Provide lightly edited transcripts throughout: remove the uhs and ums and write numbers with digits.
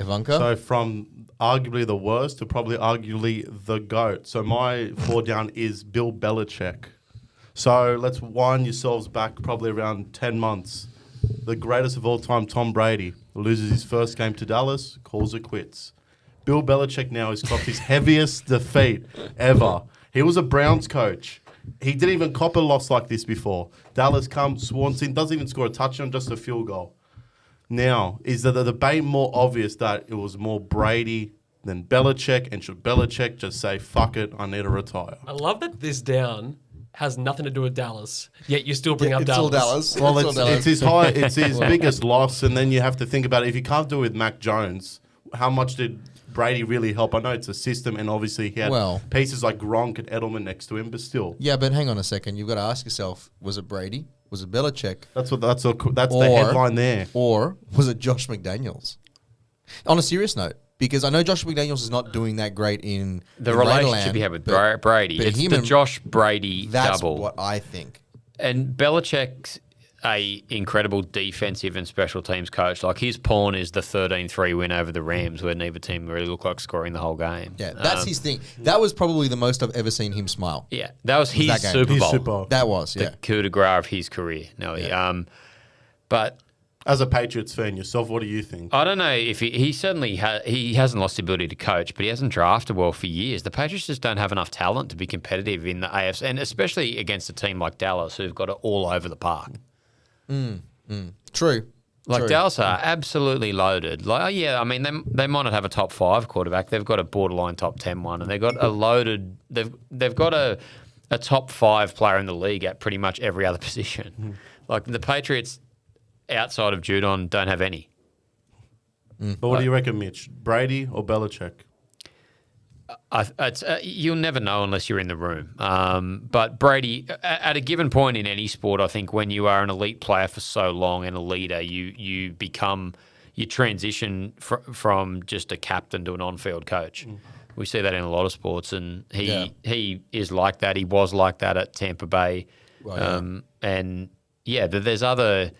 Ivanka? So from arguably the worst to probably arguably the GOAT. So my 4 down is Bill Belichick. So let's wind yourselves back probably around 10 months. The greatest of all time, Tom Brady, loses his first game to Dallas, calls it quits. Bill Belichick now has copped his heaviest defeat ever. He was a Browns coach. He didn't even cop a loss like this before. Dallas comes, swans in, doesn't even score a touchdown, just a field goal. Now, is the debate more obvious that it was more Brady than Belichick, and should Belichick just say, fuck it, I need to retire? I love that this down has nothing to do with Dallas, yet you still bring up it's Dallas. all Dallas. Well, all Dallas. it's his biggest loss, and then you have to think about it. If you can't do it with Mac Jones, how much did Brady really help? I know it's a system, and obviously he had pieces like Gronk and Edelman next to him, but still. Yeah, but hang on a second. You've got to ask yourself, was it Brady? Was it Belichick? That's the headline there. Or was it Josh McDaniels? On a serious note, because I know Josh McDaniels is not doing that great in the relationship he had with Brady. It's the Josh Brady that's double. That's what I think. And Belichick's a incredible defensive and special teams coach. Like, his pawn is the 13-3 win over the Rams, where neither team really looked like scoring the whole game. Yeah, that's his thing. That was probably the most I've ever seen him smile. Yeah, that was his Super Bowl. That was, the coup de grace of his career. But as a Patriots fan yourself, what do you think? I don't know if he certainly he hasn't lost the ability to coach, but he hasn't drafted well for years. The Patriots just don't have enough talent to be competitive in the AFC, and especially against a team like Dallas, who've got it all over the park. True. Like, Dallas are absolutely loaded. Like, I mean, they might not have a top 5 quarterback. They've got a borderline top 10 one, and they've got a loaded. They've got a top 5 player in the league at pretty much every other position. Like, the Patriots, outside of Judon, don't have any. But what do you reckon, Mitch? Brady or Belichick? You'll never know unless you're in the room. But Brady, at a given point in any sport, I think when you are an elite player for so long and a leader, you transition from just a captain to an on-field coach. We see that in a lot of sports, and he is like that. He was like that at Tampa Bay. Well, and there's other.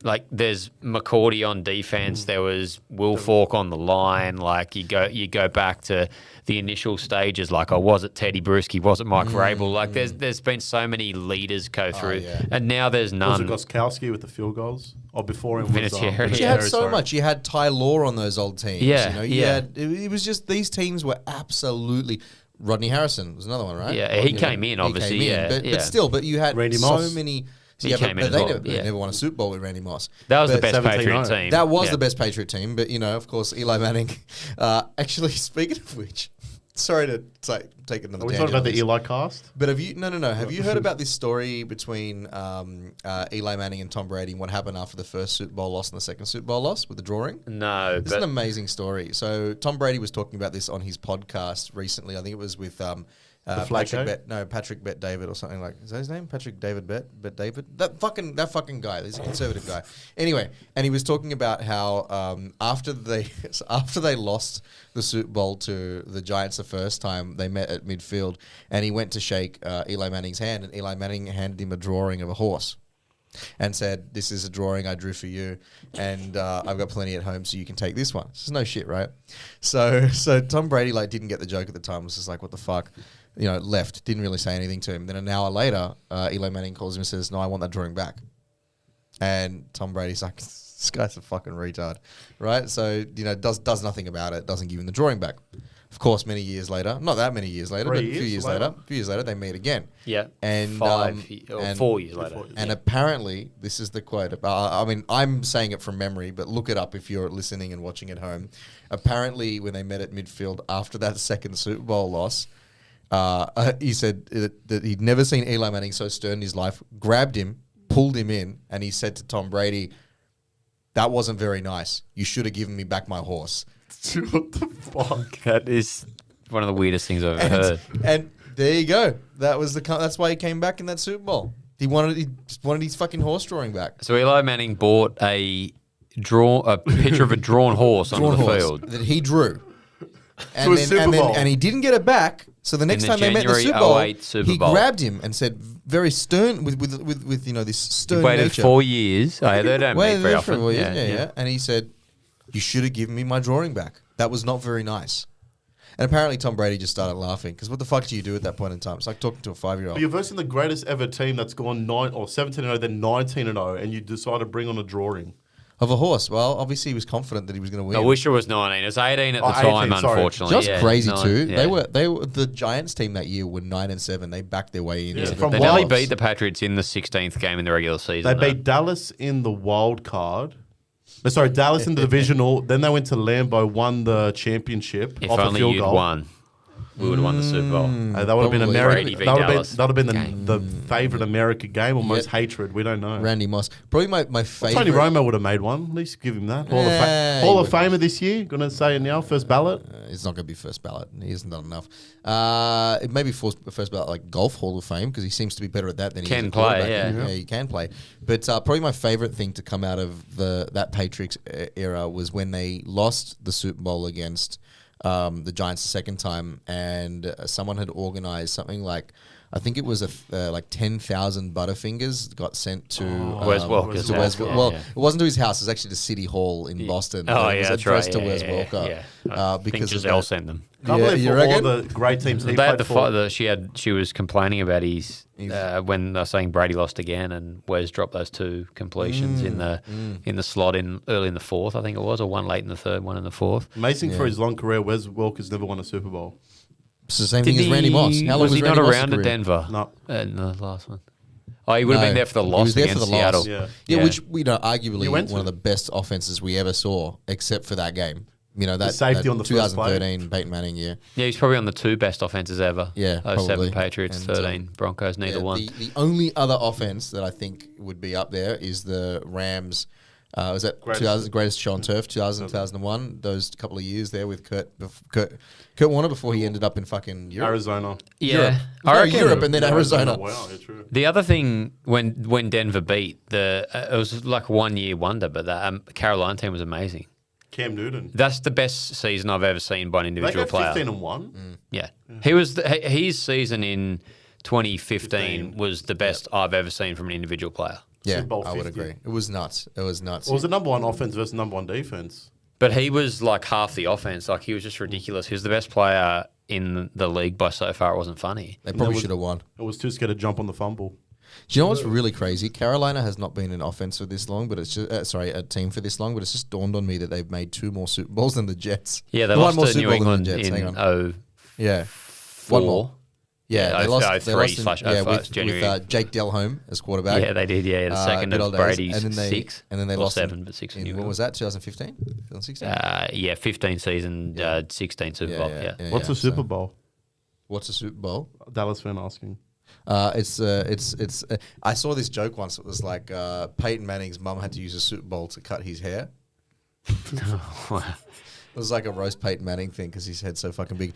Like, there's McCourty on defense. There was Will Falk on the line. Like, you go back to the initial stages. Like, was it Teddy Bruschi? Was it Mike Vrabel? Like, there's been so many leaders go through, and now there's none. Was it Gostkowski with the field goals? Or before him? Vinatieri. But you had so much. You had Ty Law on those old teams. Yeah, it was just these teams were absolutely. Rodney Harrison was another one, right? Yeah, he came in, obviously. But still, you had Randy so Moss. many. He came in they never won a Super Bowl with Randy Moss. That was the best Patriot team. That was the best Patriot team. But, of course, Eli Manning. Actually, speaking of which, sorry to take another tangent. Are we talking about the Eli cast? But have you heard about this story between Eli Manning and Tom Brady and what happened after the first Super Bowl loss and the second Super Bowl loss with the drawing? No. This is an amazing story. So Tom Brady was talking about this on his podcast recently. I think it was with Patrick Bet David or something like. Is that his name? Patrick David Bet David. That fucking guy. He's a conservative guy. Anyway, and he was talking about how after they lost the Super Bowl to the Giants the first time, they met at midfield, and he went to shake Eli Manning's hand, and Eli Manning handed him a drawing of a horse. And said, "This is a drawing I drew for you, and I've got plenty at home, so you can take this one." This is no shit, right? So Tom Brady didn't get the joke at the time. Was just like, "What the fuck?" Left. Didn't really say anything to him. Then an hour later, Eli Manning calls him and says, "No, I want that drawing back." And Tom Brady's like, "This guy's a fucking retard," right? So does nothing about it. Doesn't give him the drawing back. Of course, many years later, not that many years later, but a few years later, they meet again. Yeah. And 4 years later. And apparently, this is the quote. I mean, I'm saying it from memory, but look it up if you're listening and watching at home. Apparently, when they met at midfield after that second Super Bowl loss, he said that he'd never seen Eli Manning so stern in his life, grabbed him, pulled him in, and he said to Tom Brady, "That wasn't very nice. You should have given me back my horse." What the fuck? That is one of the weirdest things I've ever heard. And there you go. That's why he came back in that Super Bowl. He just wanted his fucking horse drawing back. So Eli Manning bought a picture of a drawn horse on the field that he drew. And he didn't get it back. So the next time they met in the Super Bowl, he grabbed him and said, very stern with this stern nature. He waited 4 years. They don't meet very often. Yeah. And he said, You should have given me my drawing back. That was not very nice. And apparently Tom Brady just started laughing because what the fuck do you do at that point in time? It's like talking to a 5-year-old. But you're versing the greatest ever team that's gone 17-0, then 19-0, and you decide to bring on a drawing. Of a horse. Well, obviously he was confident that he was going to win. I wish it was 19. It was 18 at the 18, time, sorry. unfortunately. Just Yeah, crazy no, too. yeah. They were the Giants team that year were 9-7. They backed their way in. Yeah. to the From They Wild- nearly beat the Patriots in the 16th game in the regular season. They beat Dallas in the wild card. Dallas in the divisional. Then they went to Lambeau, won the championship If off a only field you'd goal. won, we would have won the Super Bowl. That would have been Probably. American. Brady v. That would Dallas have been game. the favorite American game or most Yep. hatred. We don't know. Randy Moss. Probably my favorite. Tony Romo would have made one. At least give him that. Yeah, Hall he of Famer this year. Going to say it now. First ballot. It's not going to be first ballot. He hasn't done enough. It may be first ballot like golf Hall of Fame because he seems to be better at that than he Can is at play, quarterback. yeah. He can play. But probably my favorite thing to come out of that Patriots era was when they lost the Super Bowl against the Giants the second time, and someone had organized something like, I think it was like 10,000 Butterfingers got sent to Wes Welker's to house, Wes- yeah, well, yeah. it wasn't to his house. It was actually to City Hall in Boston. Oh, It was yeah, that's addressed right. to Yeah, Wes yeah, Welker. yeah. I think Because of Giselle that. sent them. Can't Yeah, believe you for all reckon? the great teams he They had played the for. she was complaining about his when they're saying Brady lost again and Wes dropped those two completions in the slot early in the fourth, I think it was, or one late in the third, one in the fourth. Amazing for his long career. Wes Welker's never won a Super Bowl. It's the same thing as Randy Moss. How long was he not Randy Moss's around at career? Denver? No. In the last one. Oh, he would have been there for the He loss was there against for the loss. Seattle. Yeah. Yeah, which arguably You went one of to. the best offenses we ever saw, except for that game. You know that safety that on the first play. 2013 Peyton Manning year. Yeah, he's probably on the two best offenses ever. Yeah, 07 probably. Patriots, And, 13 Broncos, neither Yeah, one. The only other offense that I think would be up there is the Rams. Was that greatest show on turf, 2001? Those couple of years there with Kurt Warner before he ended up in fucking Europe. Arizona. Yeah, No, Europe and then Arizona. Wow, yeah, true. The other thing when Denver beat it was like 1 year wonder, but the Carolina team was amazing. Cam Newton. That's the best season I've ever seen by an They individual go player. 15-1. Yeah, he was his season in 2015 was the best I've ever seen from an individual player. Yeah, Super Bowl I would 50. agree. It was nuts. It was nuts. What was the number one offense versus number one defense? But he was like half the offense. Like he was just ridiculous. He was the best player in the league by so far. It wasn't funny. They probably was- should have won. It was too scared to jump on the fumble. Do you know what's really crazy? Carolina has not been an offense for this long, but it's just a team for this long. But it's just dawned on me that they've made 2 more Super Bowls than the Jets. Yeah, they One lost more to Super New Bowl than England the Jets. Hang in on. 04. Yeah, one more. Yeah, Yeah, they lost. 03 They lost in, slash yeah, 05, with January. Jake Delhomme as quarterback. Yeah, they did. Yeah, the second good of old days. Brady's and then they, 6. and then they or lost 7, but 6 in New What England. was that? 2015, 2016. Yeah, 15 season, 16 Super Bowl. Yeah. What's a Super Bowl? What's a Super Bowl? Dallas fan asking. It's I saw this joke once. It was like Peyton Manning's mum had to use a Super Bowl to cut his hair. It was like a roast Peyton Manning thing because his head's so fucking big.